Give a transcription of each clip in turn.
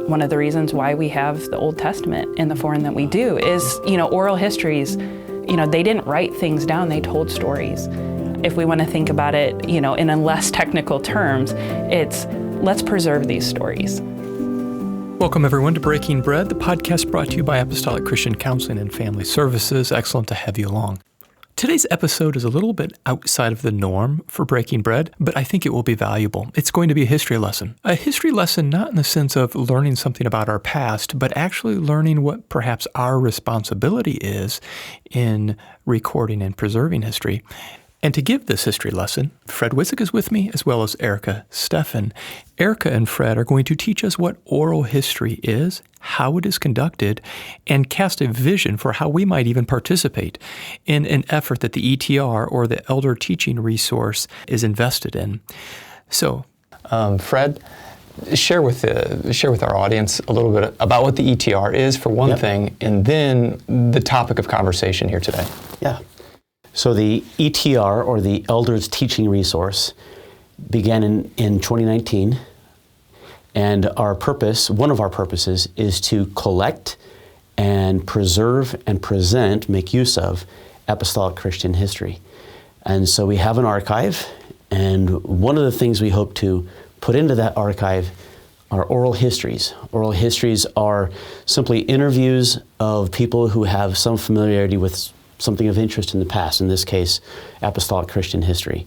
One of the reasons why we have the Old Testament in the form that we do is, oral histories, they didn't write things down, they told stories. If we want to think about it, in a less technical terms, it's let's preserve these stories. Welcome everyone to Breaking Bread, the podcast brought to you by Apostolic Christian Counseling and Family Services. Excellent to have you along. Today's episode is a little bit outside of the norm for Breaking Bread, but I think it will be valuable. It's going to be a history lesson. A history lesson not in the sense of learning something about our past, but actually learning what perhaps our responsibility is in recording and preserving history. And to give this history lesson, Fred Witzig is with me, as well as Erica Steffen. Erica and Fred are going to teach us what oral history is, how it is conducted, and cast a vision for how we might even participate in an effort that the ETR, or the Elder Teaching Resource, is invested in. So, Fred, share with our audience a little bit about what the ETR is, for one thing, and then the topic of conversation here today. Yeah. So the ETR, or the Elders Teaching Resource, began in 2019, and one of our purposes, is to collect and preserve and present, make use of, apostolic Christian history. And so we have an archive, and one of the things we hope to put into that archive are oral histories. Oral histories are simply interviews of people who have some familiarity with something of interest in the past, in this case, apostolic Christian history.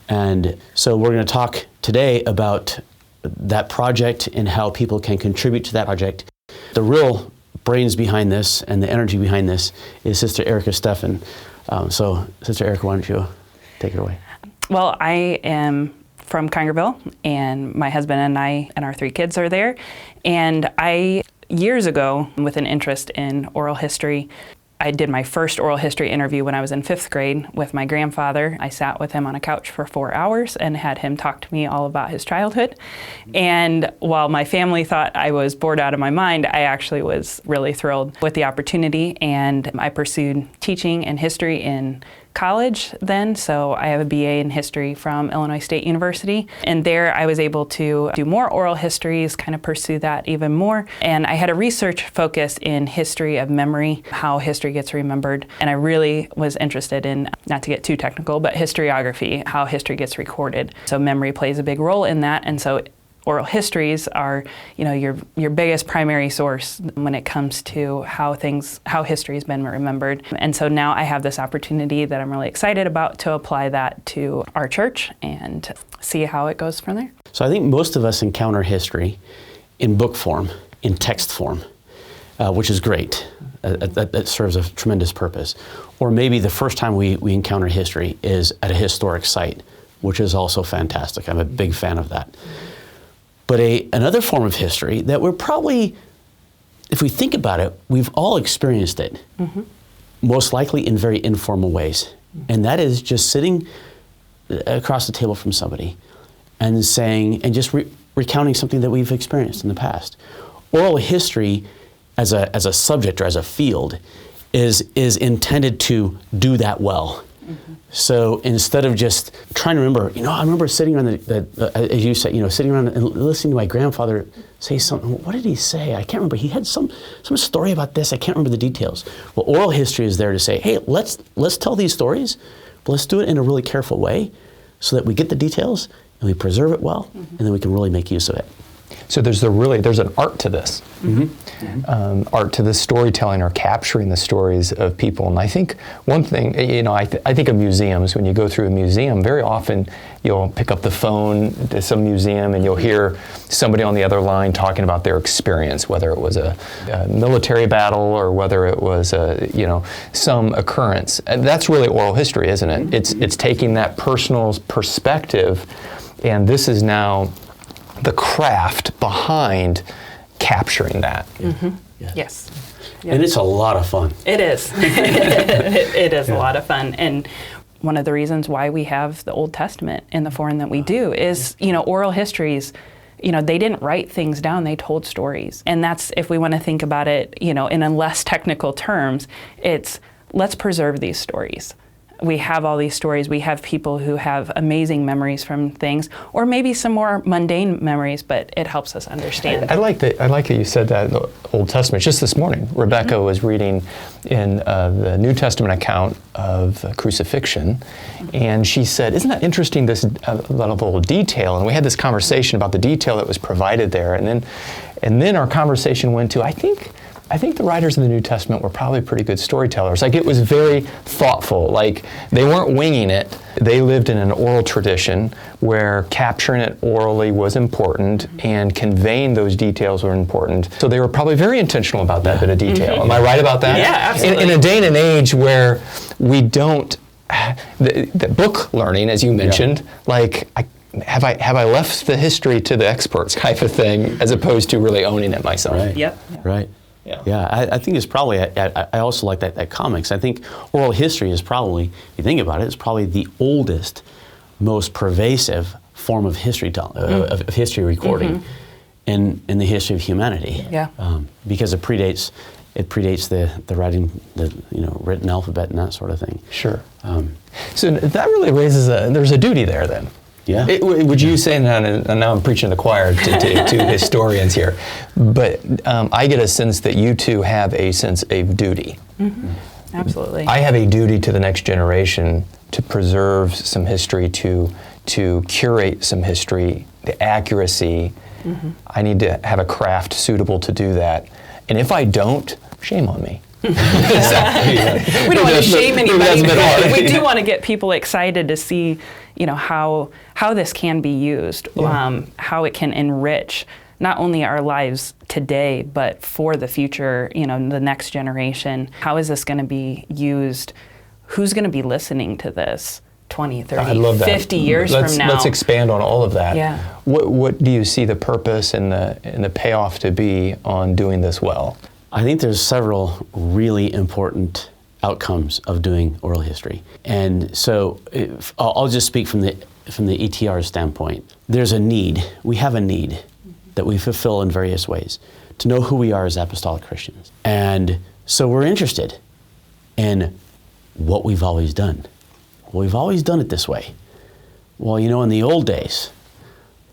And so we're going to talk today about that project and how people can contribute to that project. The real brains behind this and the energy behind this is Sister Erica Steffen. So Sister Erica, why don't you take it away? Well, I am from Kingerville, and my husband and I and our 3 kids are there. And years ago, with an interest in oral history, I did my first oral history interview when I was in 5th grade with my grandfather. I sat with him on a couch for 4 hours and had him talk to me all about his childhood. And while my family thought I was bored out of my mind, I actually was really thrilled with the opportunity, and I pursued teaching and history in college then, so I have a BA in history from Illinois State University, and there I was able to do more oral histories, kind of pursue that even more. And I had a research focus in history of memory, how history gets remembered, and I really was interested in, not to get too technical, but historiography, how history gets recorded. So memory plays a big role in that, and so oral histories are, your biggest primary source when it comes to how history has been remembered. And so now I have this opportunity that I'm really excited about to apply that to our church and see how it goes from there. So I think most of us encounter history in book form, in text form, which is great. That serves a tremendous purpose. Or maybe the first time we encounter history is at a historic site, which is also fantastic. I'm a big fan of that. But another form of history that we're probably, if we think about it, we've all experienced it, most likely in very informal ways. And that is just sitting across the table from somebody and saying, and just recounting something that we've experienced in the past. Oral history as a subject or as a field is intended to do that well. So instead of just trying to remember, I remember sitting on as you said, sitting around and listening to my grandfather say something. What did he say? I can't remember. He had some story about this. I can't remember the details. Well, oral history is there to say, hey, let's tell these stories, but let's do it in a really careful way so that we get the details and we preserve it well, and then we can really make use of it. So there's an art to this, art to this storytelling, or capturing the stories of people. And I think one thing, I think of museums. When you go through a museum, very often you'll pick up the phone to some museum and you'll hear somebody on the other line talking about their experience, whether it was a military battle or whether it was some occurrence. And that's really oral history, isn't it? It's taking that personal perspective, and this is now the craft behind capturing that. Yes. And it's a lot of fun. It is. It is a lot of fun. And one of the reasons why we have the Old Testament in the form that we do is, oral histories, they didn't write things down, they told stories. And that's, if we want to think about it, in a less technical terms, it's let's preserve these stories. we have all these stories. We have people who have amazing memories from things, or maybe some more mundane memories, but it helps us understand. I like that you said that in the Old Testament. Just this morning, Rebecca was reading in the New Testament account of crucifixion, and she said, "Isn't that interesting, this level of detail?" And we had this conversation about the detail that was provided there, and then our conversation went to, I think the writers of the New Testament were probably pretty good storytellers. Like, it was very thoughtful. Like, they weren't winging it. They lived in an oral tradition where capturing it orally was important and conveying those details were important. So they were probably very intentional about that bit of detail. Am I right about that? Yeah, absolutely. In a day and an age where we don't, the book learning, as you mentioned, like, have I left the history to the experts type of thing, as opposed to really owning it myself? Right. Yep. Right. Yeah, I think it's probably, I also like that comics. I think oral history is probably, if you think about it, it's probably the oldest, most pervasive form of history of history recording in the history of humanity. Yeah. Because it predates the writing, the written alphabet and that sort of thing. Sure. So that really raises there's a duty there then. Yeah. Would you say, and now I'm preaching to the choir to historians here, but I get a sense that you two have a sense of duty. Absolutely. I have a duty to the next generation to preserve some history, to curate some history, the accuracy. I need to have a craft suitable to do that. And if I don't, shame on me. We don't want to shame anybody, but we do want to get people excited to see, how this can be used, how it can enrich not only our lives today, but for the future, the next generation. How is this going to be used? Who's going to be listening to this 20, 30, 50 years from now? Let's expand on all of that. Yeah. What do you see the purpose and the payoff to be on doing this well? I think there's several really important outcomes of doing oral history. And so I'll just speak from the ETR standpoint. There's a need, we have a need that we fulfill in various ways to know who we are as apostolic Christians. And so we're interested in what we've always done. Well, we've always done it this way. Well, in the old days,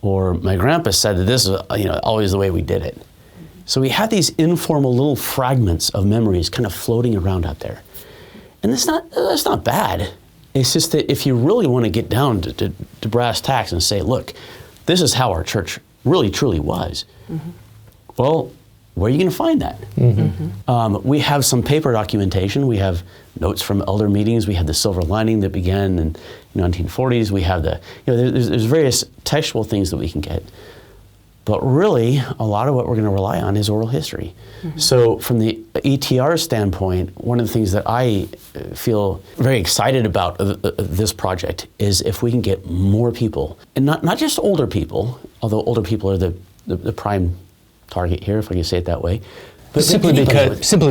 or my grandpa said that this is always the way we did it. So we have these informal little fragments of memories kind of floating around out there. And that's not bad. It's just that if you really want to get down to brass tacks and say, look, this is how our church really truly was. Well, where are you going to find that? We have some paper documentation. We have notes from elder meetings. We have the silver lining that began in the 1940s. We have there's various textual things that we can get. But really, a lot of what we're going to rely on is oral history. So from the ETR standpoint, one of the things that I feel very excited about this project is if we can get more people, and not just older people, although older people are the prime target here, if I can say it that way. But simply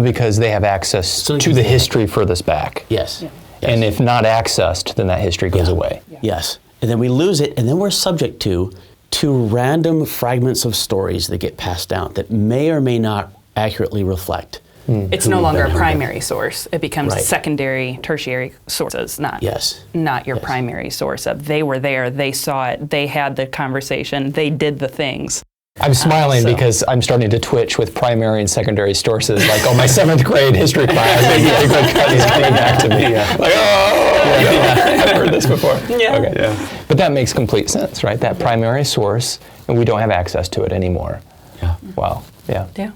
because they have access to the history furthest back. Yes. Yeah. And if not accessed, then that history goes away. Yes. And then we lose it, and then we're subject to random fragments of stories that get passed down that may or may not accurately reflect. It's no longer a primary source. It becomes Right. secondary, tertiary sources, not your primary source of they were there, they saw it, they had the conversation, they did the things. I'm smiling because I'm starting to twitch with primary and secondary sources. Like, my 7th grade history class, he's coming back to me. Like, I've heard this before. But that makes complete sense, right? That primary source, and we don't have access to it anymore. Wow. Yeah.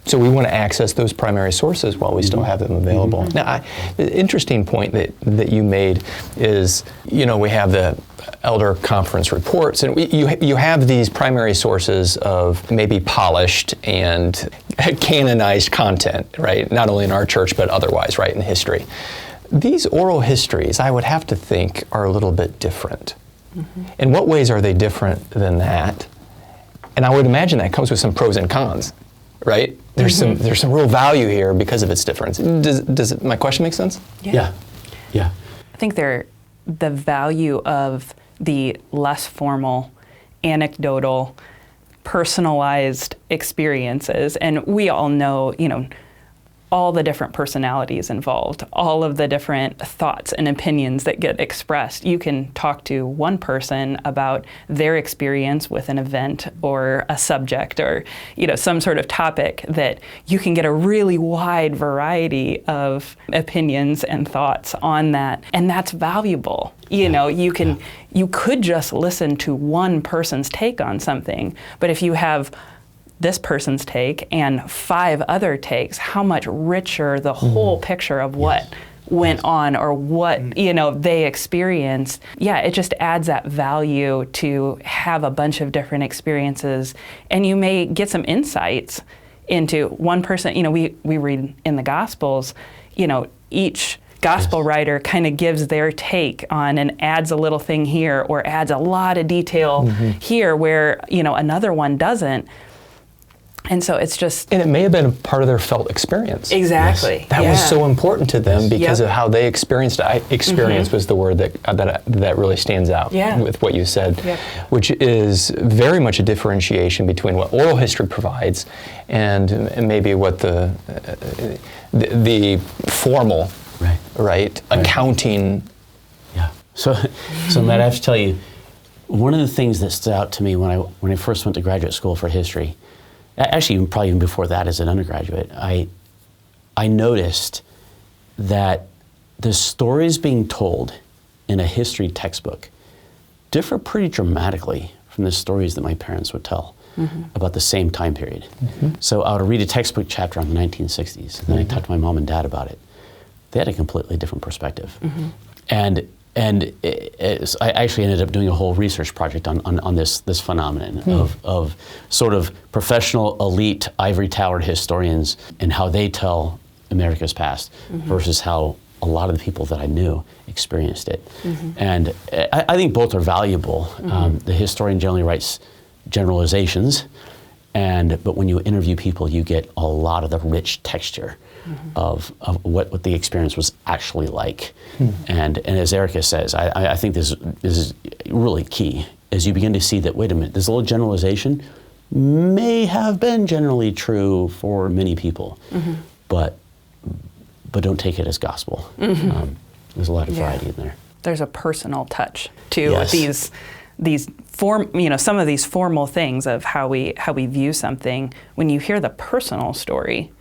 So we want to access those primary sources while we still have them available. Now, the interesting point that you made is, we have the elder conference reports, and you have these primary sources of maybe polished and canonized content, right? Not only in our church, but otherwise, right, in history. These oral histories, I would have to think, are a little bit different. In what ways are they different than that? And I would imagine that comes with some pros and cons, right? There's some real value here because of its difference. Does my question make sense? Yeah. I think the value of the less formal, anecdotal, personalized experiences, and we all know, all the different personalities involved, all of the different thoughts and opinions that get expressed. You can talk to one person about their experience with an event or a subject or, some sort of topic that you can get a really wide variety of opinions and thoughts on that. And that's valuable. You could just listen to one person's take on something, but if you have this person's take and 5 other takes, how much richer the whole picture of what went on or what they experienced. Yeah, it just adds that value to have a bunch of different experiences, and you may get some insights into one person. We read in the Gospels, each Gospel writer kind of gives their take on and adds a little thing here or adds a lot of detail here where another one doesn't. And so it's just... And it may have been a part of their felt experience. Exactly. Yes. That was so important to them because of how they experienced it. Experience was the word that really stands out with what you said, which is very much a differentiation between what oral history provides and maybe what the formal, accounting... Yeah. So Matt, I have to tell you, one of the things that stood out to me when I first went to graduate school for history, actually, probably even before that as an undergraduate, I noticed that the stories being told in a history textbook differ pretty dramatically from the stories that my parents would tell about the same time period. So I would read a textbook chapter on the 1960s, and then I talked to my mom and dad about it. They had a completely different perspective. And I actually ended up doing a whole research project on this phenomenon of sort of professional elite ivory towered historians and how they tell America's past versus how a lot of the people that I knew experienced it. And I think both are valuable. The historian generally writes generalizations, but when you interview people, you get a lot of the rich texture of what the experience was actually like. And as Erica says, I think this is really key as you begin to see that, wait a minute, this little generalization may have been generally true for many people, but don't take it as gospel. There's a lot of variety in there. There's a personal touch to these some of these formal things of how we view something. When you hear the personal story,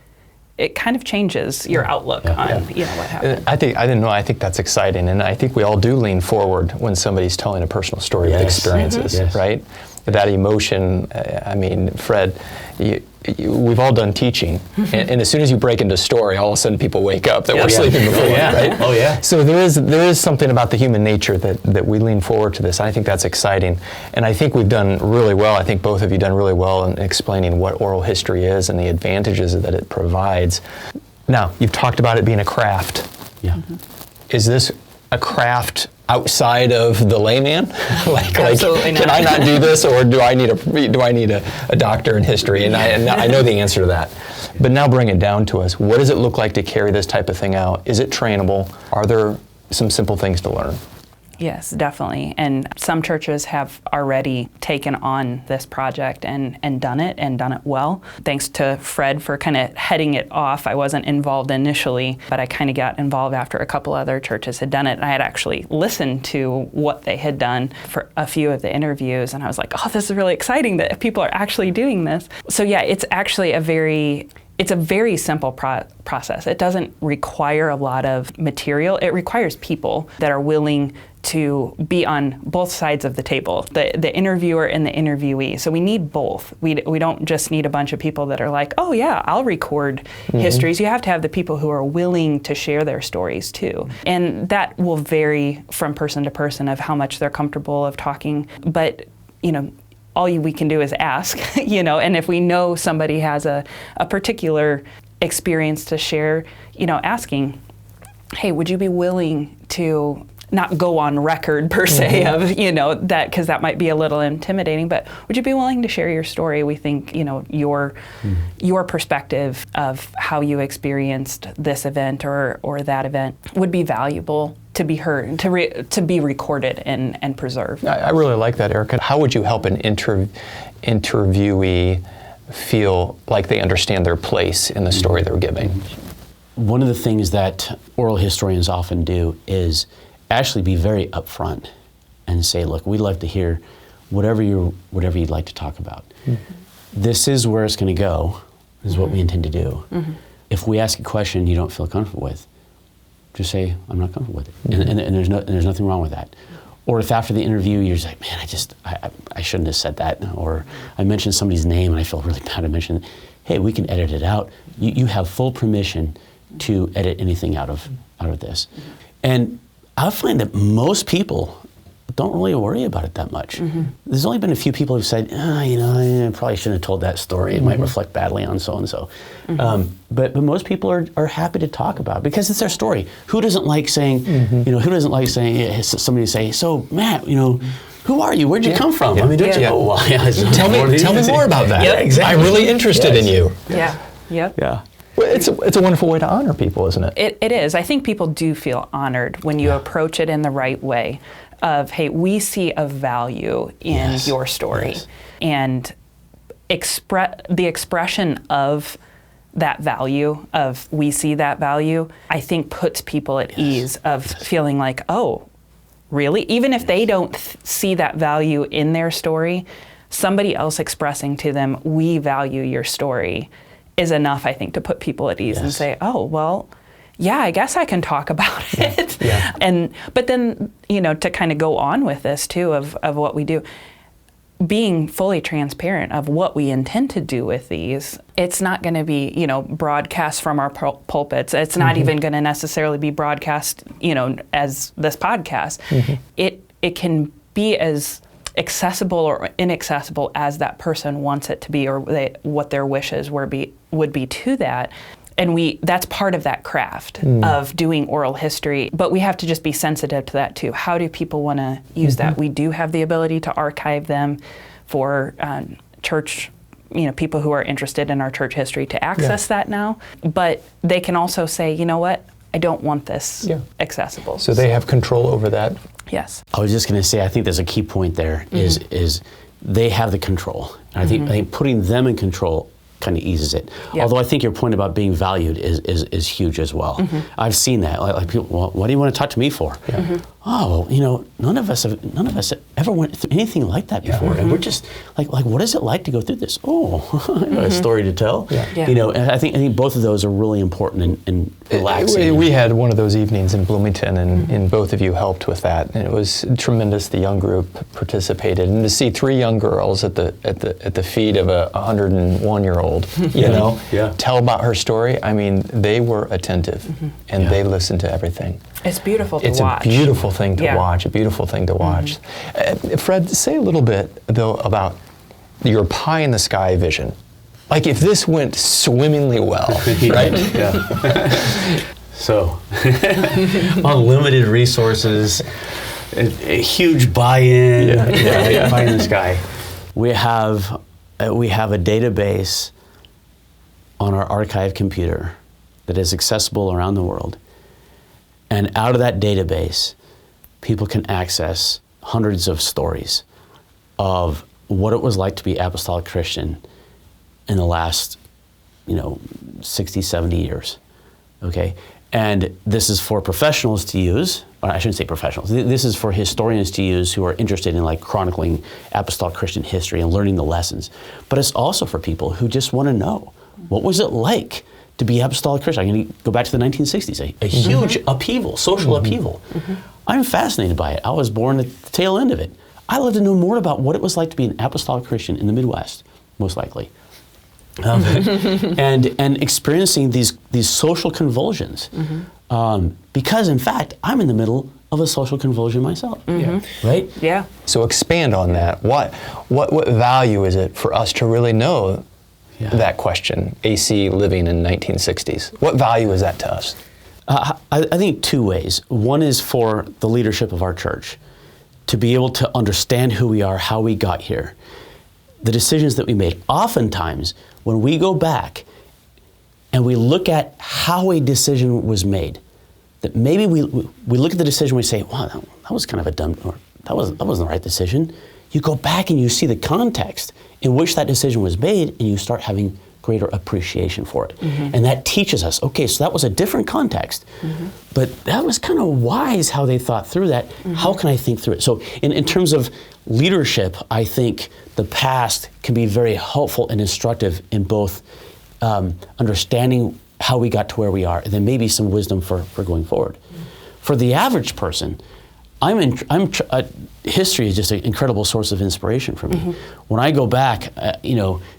it kind of changes your outlook on what happened. I think that's exciting, and I think we all do lean forward when somebody's telling a personal story with experiences, right? That emotion. I mean, Fred, we've all done teaching, and as soon as you break into story, all of a sudden people wake up that were sleeping before, right? Oh yeah. So there is something about the human nature that we lean forward to this. I think that's exciting, and I think we've done really well. I think both of you done really well in explaining what oral history is and the advantages that it provides. Now, you've talked about it being a craft. Yeah. Is this a craft outside of the layman? like can I not do this, or do I need a doctor in history? And I know the answer to that. But now bring it down to us. What does it look like to carry this type of thing out? Is it trainable? Are there some simple things to learn? Yes, definitely. And some churches have already taken on this project and done it well. Thanks to Fred for kind of heading it off. I wasn't involved initially, but I kind of got involved after a couple other churches had done it. And I had actually listened to what they had done for a few of the interviews, and I was like, oh, this is really exciting that people are actually doing this. So yeah, it's actually a very simple process. It doesn't require a lot of material. It requires people that are willing to be on both sides of the table, the interviewer and the interviewee. So we need both. We don't just need a bunch of people that are like, oh yeah, I'll record histories. You have to have the people who are willing to share their stories too. And that will vary from person to person of how much they're comfortable of talking. But, all we can do is ask, and if we know somebody has a particular experience to share, asking, hey, would you be willing to not go on record per se of, that, because that might be a little intimidating, but would you be willing to share your story? We think, your perspective of how you experienced this event or that event would be valuable to be heard, to be recorded and preserved. I really like that, Erica. How would you help an interviewee feel like they understand their place in the story they're giving? one of the things that oral historians often do is actually be very upfront and say, look, we'd love to hear whatever you'd like to talk about. This is where it's going to go. This is what we intend to do. If we ask a question you don't feel comfortable with, just say, I'm not comfortable with it. And there's nothing wrong with that. Or if after the interview you're just like, man, I shouldn't have said that. Or I mentioned somebody's name and I feel really bad to mention it. Hey, we can edit it out. You have full permission to edit anything out of this. And I find that most people don't really worry about it that much. There's only been a few people who've said, I probably shouldn't have told that story. It might reflect badly on so-and-so. But most people are happy to talk about it because it's their story. Who doesn't like saying, who doesn't like saying, somebody say, so Matt, who are you? Where'd you come from? I mean, don't you know? Well, tell me more about that. Yep. Exactly. I'm really interested in you. Yeah. Yep. Yeah. Well, it's a wonderful way to honor people, isn't it? It is. I think people do feel honored when you approach it in the right way of, hey, we see a value in your story. And the expression of that value, of we see that value, I think puts people at ease of feeling like, oh, really? Even if they don't see that value in their story, somebody else expressing to them, we value your story, is enough, I think, to put people at ease and say, oh, well, yeah, I guess I can talk about it. But then, to kind of go on with this too of what we do, being fully transparent of what we intend to do with these. It's not going to be, broadcast from our pulpits. It's not even going to necessarily be broadcast, as this podcast. It can be as accessible or inaccessible as that person wants it to be, or what their wishes would be to that. And that's part of that craft of doing oral history. But we have to just be sensitive to that too. How do people want to use that? We do have the ability to archive them for church, people who are interested in our church history to access that now. But they can also say, you know what, I don't want this accessible. So they have control over that. Yes. I was just going to say, I think there's a key point there is they have the control. And I think putting them in control kind of eases it. Yep. Although I think your point about being valued is huge as well. I've seen that. Like people, well, what do you want to talk to me for? Oh, none of us ever went through anything like that before, and we're just like, what is it like to go through this? Oh, a story to tell. And I think both of those are really important and relaxing. We had one of those evenings in Bloomington, and both of you helped with that, and it was tremendous. The young group participated, and to see 3 young girls at the feet of a 101-year-old, tell about her story. I mean, they were attentive, and they listened to everything. It's beautiful to watch. It's a beautiful thing to watch, a beautiful thing to watch. Fred, say a little bit, though, about your pie-in-the-sky vision. Like if this went swimmingly well, right? So, unlimited resources, a huge buy-in, pie-in-the-sky. We have a database on our archive computer that is accessible around the world. And out of that database, people can access hundreds of stories of what it was like to be apostolic Christian in the last, 60, 70 years, okay? And this is for professionals to use, or I shouldn't say professionals, this is for historians to use who are interested in chronicling apostolic Christian history and learning the lessons. But it's also for people who just want to know, what was it like to be apostolic Christian? I'm going to go back to the 1960s, a huge upheaval, social upheaval. I'm fascinated by it. I was born at the tail end of it. I love to know more about what it was like to be an apostolic Christian in the Midwest, most likely. And experiencing these social convulsions. Because in fact, I'm in the middle of a social convulsion myself. Right? Yeah. So expand on that. What value is it for us to really know that question, AC living in 1960s? What value is that to us? I think 2 ways. One is for the leadership of our church to be able to understand who we are, how we got here, the decisions that we made. Oftentimes, when we go back and we look at how a decision was made, that maybe we look at the decision, we say, wow, that was kind of a dumb, or that wasn't the right decision. You go back and you see the context in which that decision was made, and you start having greater appreciation for it. And that teaches us, okay, so that was a different context, but that was kind of wise how they thought through that. How can I think through it? So in terms of leadership, I think the past can be very helpful and instructive in both understanding how we got to where we are, and then maybe some wisdom for going forward. For the average person, history is just an incredible source of inspiration for me. When I go back,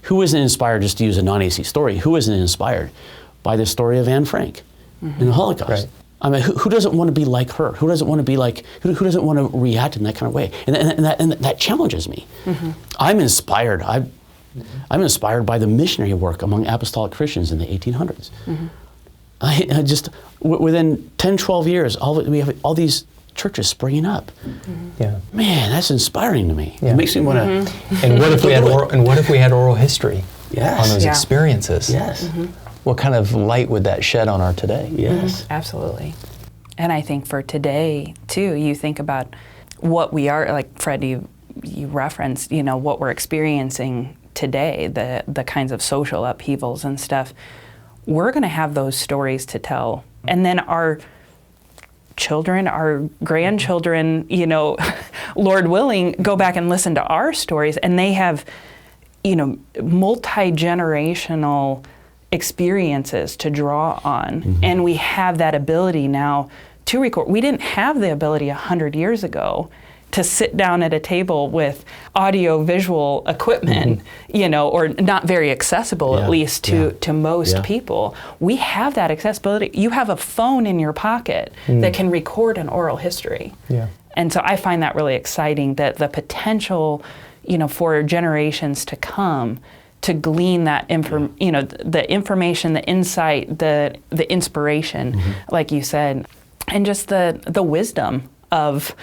who isn't inspired, just to use a non-AC story, who isn't inspired by the story of Anne Frank in the Holocaust? Right. I mean, who doesn't want to be like her? Who doesn't want to be like, who doesn't want to react in that kind of way? And that challenges me. I'm inspired. I'm inspired by the missionary work among apostolic Christians in the 1800s. I just, within 10, 12 years, we have all these churches springing up. Yeah. Man, that's inspiring to me. Yeah. It makes me want to. And what if we had oral history on those experiences? Yes. What kind of light would that shed on our today? Yes. Absolutely. And I think for today too, you think about what we are, like Fred, you referenced, what we're experiencing today, the kinds of social upheavals and stuff. We're going to have those stories to tell, and then our children, our grandchildren, Lord willing, go back and listen to our stories, and they have, multi-generational experiences to draw on, and we have that ability now to record. We didn't have the ability 100 years ago to sit down at a table with audio-visual equipment, or not very accessible, at least to most people. We have that accessibility. You have a phone in your pocket that can record an oral history. Yeah. And so I find that really exciting, that the potential, for generations to come to glean that the information, the insight, the inspiration, like you said, and just the wisdom of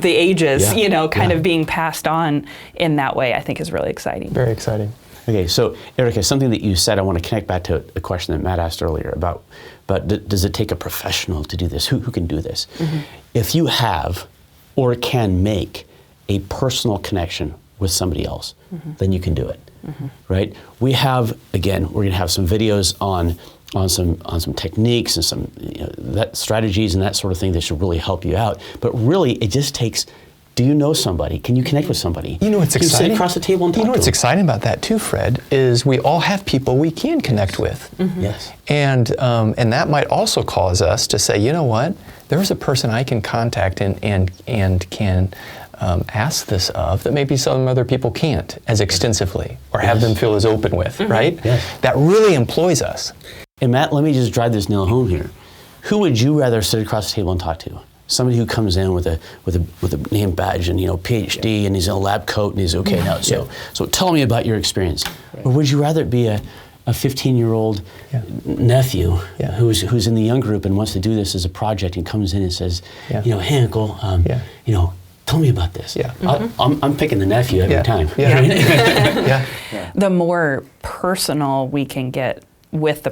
the ages, of being passed on in that way, I think is really exciting. Very exciting. Okay, so Erica, something that you said, I want to connect back to a question that Matt asked earlier about does it take a professional to do this? Who can do this? If you have or can make a personal connection with somebody else, then you can do it, right? We're going to have some videos on some techniques and some that strategies and that sort of thing that should really help you out. But really, it just takes, do you know somebody? Can you connect with somebody? What's exciting? Can you sit across the table and talk to them? What's exciting about that too, Fred, is we all have people we can connect with. Yes. And that might also cause us to say, you know what? There's a person I can contact and can ask this of that maybe some other people can't as extensively or have them feel as open with, right? Yes. That really employs us. And Matt, let me just drive this nail home here. Who would you rather sit across the table and talk to? Somebody who comes in with a name badge and PhD and he's in a lab coat and he's okay now. So tell me about your experience. Right. Or would you rather it be a 15-year-old nephew who's in the young group and wants to do this as a project and comes in and says, hey uncle, tell me about this. Yeah. I'm picking the nephew every time. Yeah. The more personal we can get with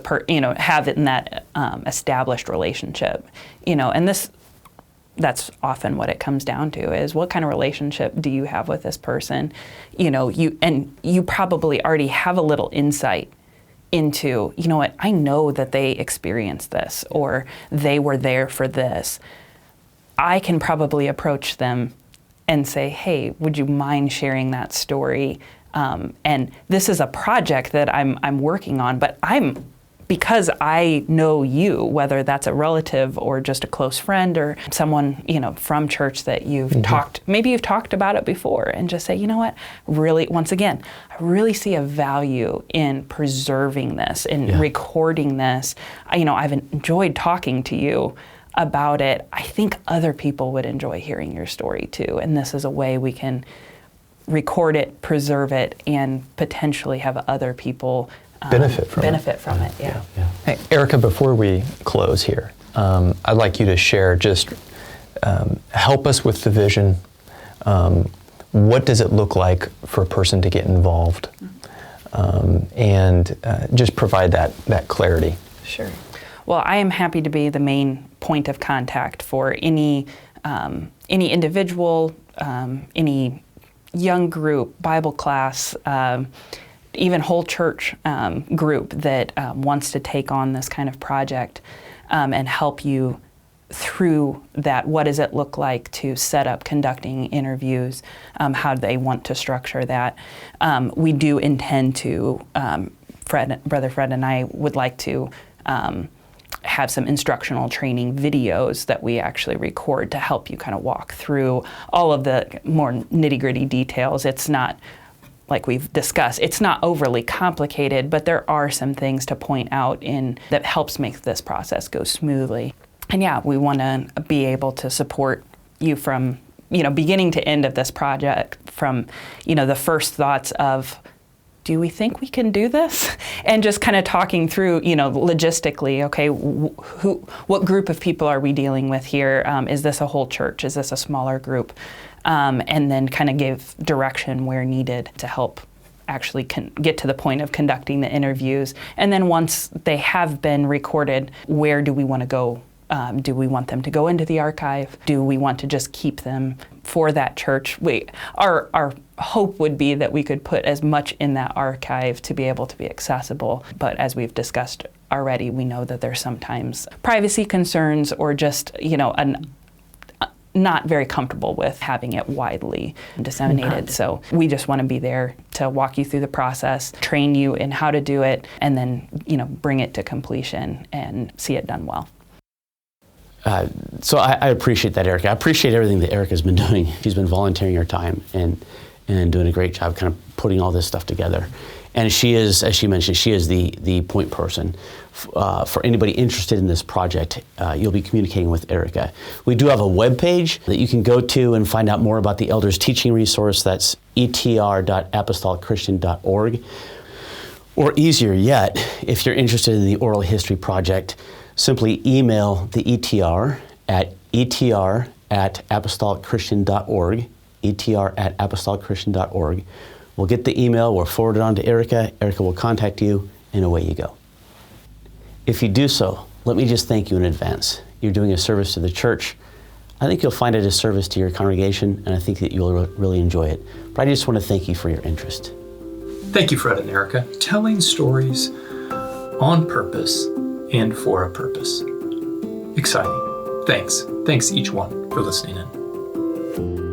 have it in that established relationship, and that's often what it comes down to is what kind of relationship do you have with this person? You probably already have a little insight into, I know that they experienced this or they were there for this. I can probably approach them and say, hey, would you mind sharing that story? And this is a project that I'm working on, but because I know you, whether that's a relative or just a close friend or someone, from church that you've maybe you've talked about it before, and just say, you know what, really, once again, I really see a value in preserving this, in recording this. I've enjoyed talking to you about it. I think other people would enjoy hearing your story too, and this is a way we can record it, preserve it, and potentially have other people benefit from it. Yeah. Hey, Erica, before we close here, I'd like you to share, just help us with the vision. What does it look like for a person to get involved? And just provide that clarity. Sure. Well, I am happy to be the main point of contact for any individual, any young group, Bible class, even whole church group that wants to take on this kind of project and help you through that. What does it look like to set up conducting interviews? How do they want to structure that? We do intend to, Brother Fred and I would like to have some instructional training videos that we actually record to help you kind of walk through all of the more nitty-gritty details. It's not, like we've discussed, it's not overly complicated, but there are some things to point out that helps make this process go smoothly. And yeah, we want to be able to support you from, beginning to end of this project, from, the first thoughts of, do we think we can do this? And just kind of talking through, logistically, okay, what group of people are we dealing with here? Is this a whole church? Is this a smaller group? And then kind of give direction where needed to help actually get to the point of conducting the interviews. And then once they have been recorded, where do we want to go? Do we want them to go into the archive? Do we want to just keep them for that church? Our hope would be that we could put as much in that archive to be able to be accessible. But as we've discussed already, we know that there's sometimes privacy concerns or just, not very comfortable with having it widely disseminated. So we just want to be there to walk you through the process, train you in how to do it, and then, bring it to completion and see it done well. So I appreciate that, Erica. I appreciate everything that Erica's been doing. She's been volunteering her time and doing a great job kind of putting all this stuff together. And she is, as she mentioned, she is the point person. For anybody interested in this project, you'll be communicating with Erica. We do have a webpage that you can go to and find out more about the Elders Teaching Resource. That's etr.apostolichristian.org. Or easier yet, if you're interested in the Oral History Project, simply email the ETR at etr@apostolichristian.org, etr@apostolichristian.org. We'll get the email, we'll forward it on to Erica. Erica will contact you, and away you go. If you do so, let me just thank you in advance. You're doing a service to the church. I think you'll find it a service to your congregation, and I think that you'll really enjoy it. But I just want to thank you for your interest. Thank you, Fred and Erica. Telling stories on purpose and for a purpose. Exciting. Thanks. Thanks each one for listening in.